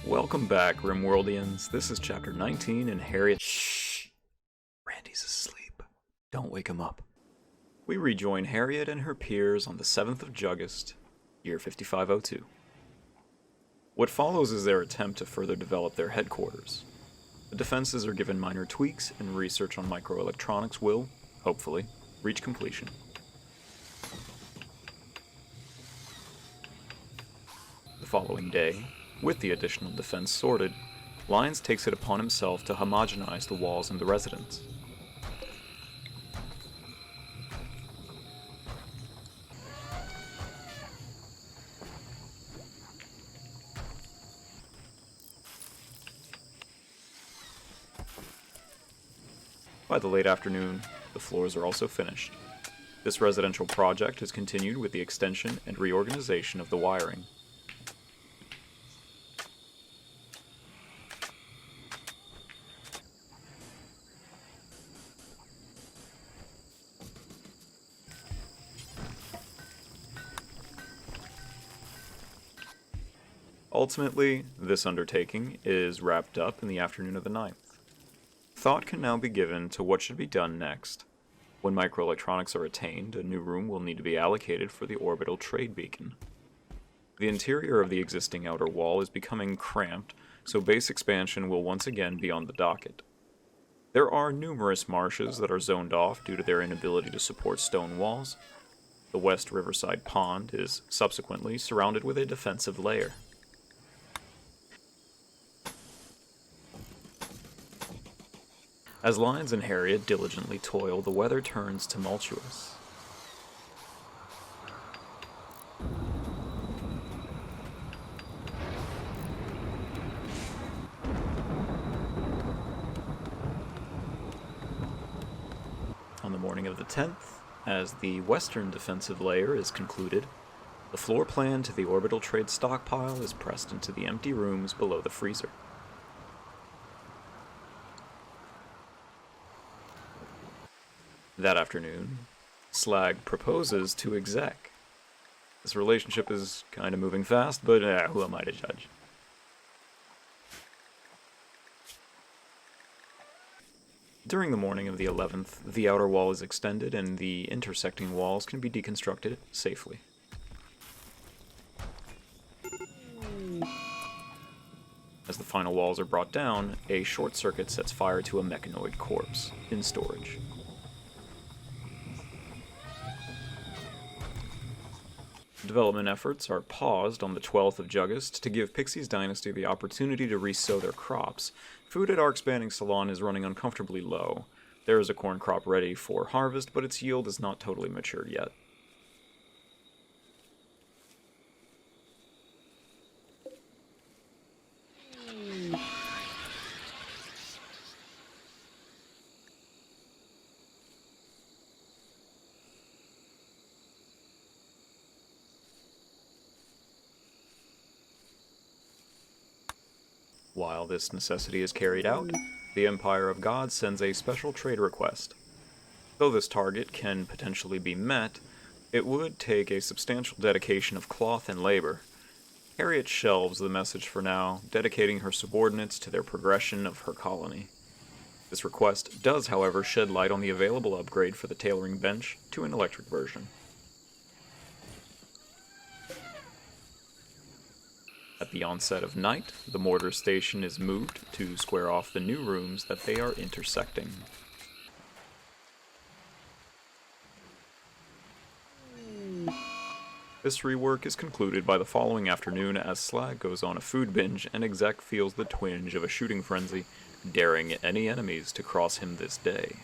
Welcome back, Rimworldians. This is Chapter 19, and Harriet— Shh! Randy's asleep. Don't wake him up. We rejoin Harriet and her peers on the 7th of August, year 5502. What follows is their attempt to further develop their headquarters. The defenses are given minor tweaks, and research on microelectronics will, hopefully, reach completion. The following day, with the additional defense sorted, Lyons takes it upon himself to homogenize the walls in the residence. By the late afternoon, the floors are also finished. This residential project has continued with the extension and reorganization of the wiring. Ultimately, this undertaking is wrapped up in the afternoon of the 9th. Thought can now be given to what should be done next. When microelectronics are attained, a new room will need to be allocated for the orbital trade beacon. The interior of the existing outer wall is becoming cramped, so base expansion will once again be on the docket. There are numerous marshes that are zoned off due to their inability to support stone walls. The West Riverside Pond is subsequently surrounded with a defensive layer. As Lyons and Harriet diligently toil, the weather turns tumultuous. On the morning of the 10th, as the western defensive layer is concluded, the floor plan to the orbital trade stockpile is pressed into the empty rooms below the freezer. That afternoon, Slag proposes to Exec. This relationship is kind of moving fast, but who am I to judge? During the morning of the 11th, the outer wall is extended and the intersecting walls can be deconstructed safely. As the final walls are brought down, a short circuit sets fire to a mechanoid corpse in storage. Development efforts are paused on the 12th of August to give Pixie's Dynasty the opportunity to resow their crops. Food at Arc Spanning Salon is running uncomfortably low. There is a corn crop ready for harvest, but its yield is not totally mature yet. While this necessity is carried out, the Empire of God sends a special trade request. Though this target can potentially be met, it would take a substantial dedication of cloth and labor. Harriet shelves the message for now, dedicating her subordinates to their progression of her colony. This request does, however, shed light on the available upgrade for the tailoring bench to an electric version. At the onset of night, the mortar station is moved to square off the new rooms that they are intersecting. This rework is concluded by the following afternoon as Slag goes on a food binge and Exec feels the twinge of a shooting frenzy, daring any enemies to cross him this day.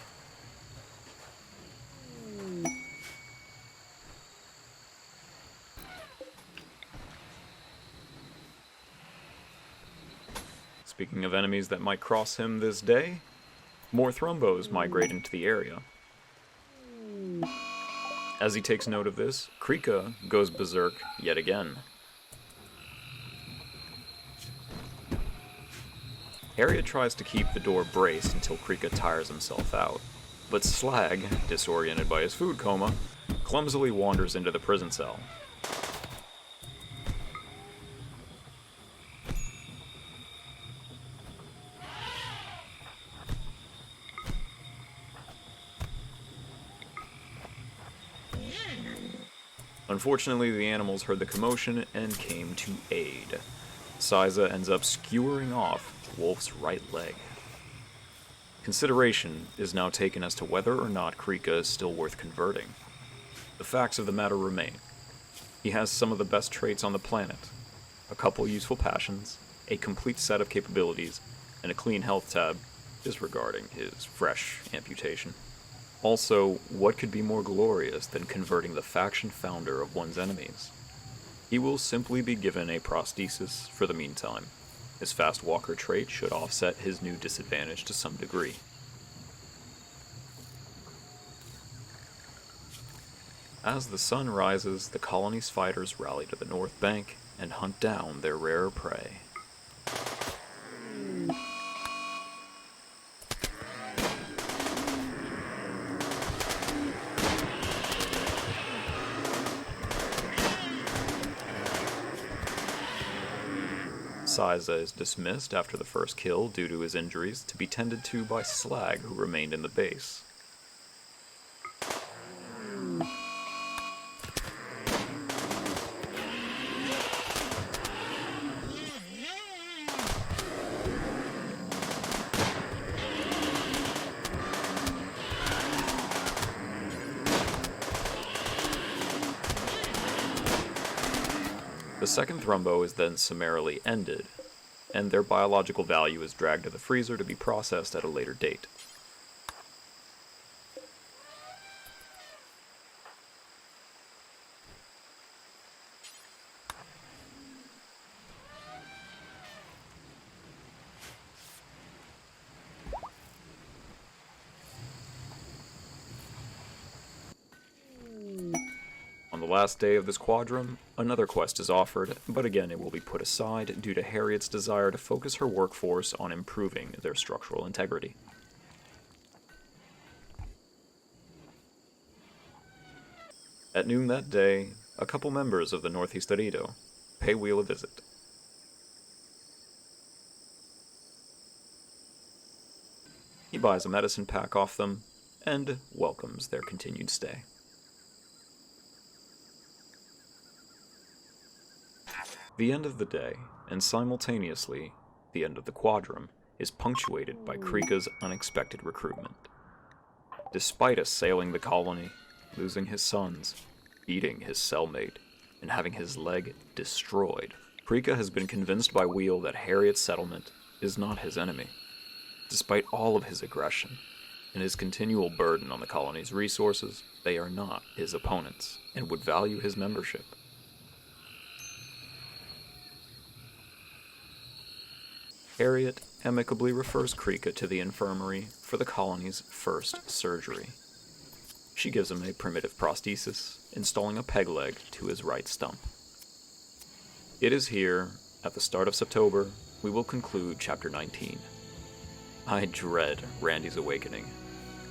Speaking of enemies that might cross him this day, more Thrumbos migrate into the area. As he takes note of this, Krika goes berserk yet again. Harriet tries to keep the door braced until Krika tires himself out, but Slag, disoriented by his food coma, clumsily wanders into the prison cell. Unfortunately, the animals heard the commotion and came to aid. Siza ends up skewering off Wolf's right leg. Consideration is now taken as to whether or not Krika is still worth converting. The facts of the matter remain. He has some of the best traits on the planet, a couple useful passions, a complete set of capabilities, and a clean health tab, disregarding his fresh amputation. Also, what could be more glorious than converting the faction founder of one's enemies? He will simply be given a prosthesis for the meantime. His fast walker trait should offset his new disadvantage to some degree. As the sun rises, the colony's fighters rally to the north bank and hunt down their rare prey. Siza is dismissed after the first kill due to his injuries to be tended to by Slag, who remained in the base. The second thrombo is then summarily ended, and their biological value is dragged to the freezer to be processed at a later date. On the last day of this quadrum, another quest is offered, but again it will be put aside due to Harriet's desire to focus her workforce on improving their structural integrity. At noon that day, a couple members of the Northeast Arido pay Wheel a visit. He buys a medicine pack off them and welcomes their continued stay. The end of the day, and simultaneously the end of the quadrum, is punctuated by Krika's unexpected recruitment. Despite assailing the colony, losing his sons, beating his cellmate, and having his leg destroyed, Krika has been convinced by Wheel that Harriet's settlement is not his enemy. Despite all of his aggression and his continual burden on the colony's resources, they are not his opponents and would value his membership. Harriet amicably refers Krika to the infirmary for the colony's first surgery. She gives him a primitive prosthesis, installing a peg leg to his right stump. It is here, at the start of September, we will conclude Chapter 19. I dread Randy's awakening,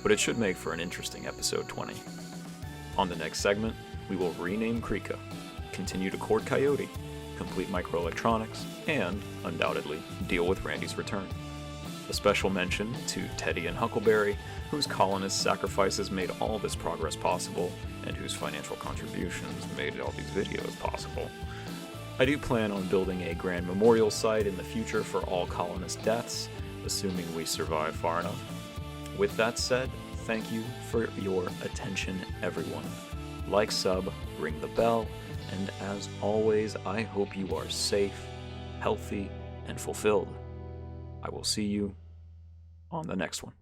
but it should make for an interesting episode 20. On the next segment, we will rename Krika, continue to court Coyote, complete microelectronics, and, undoubtedly, deal with Randy's return. A special mention to Teddy and Huckleberry, whose colonist sacrifices made all this progress possible, and whose financial contributions made all these videos possible. I do plan on building a grand memorial site in the future for all colonist deaths, assuming we survive far enough. With that said, thank you for your attention, everyone. Like, sub, ring the bell, and as always, I hope you are safe, healthy, and fulfilled. I will see you on the next one.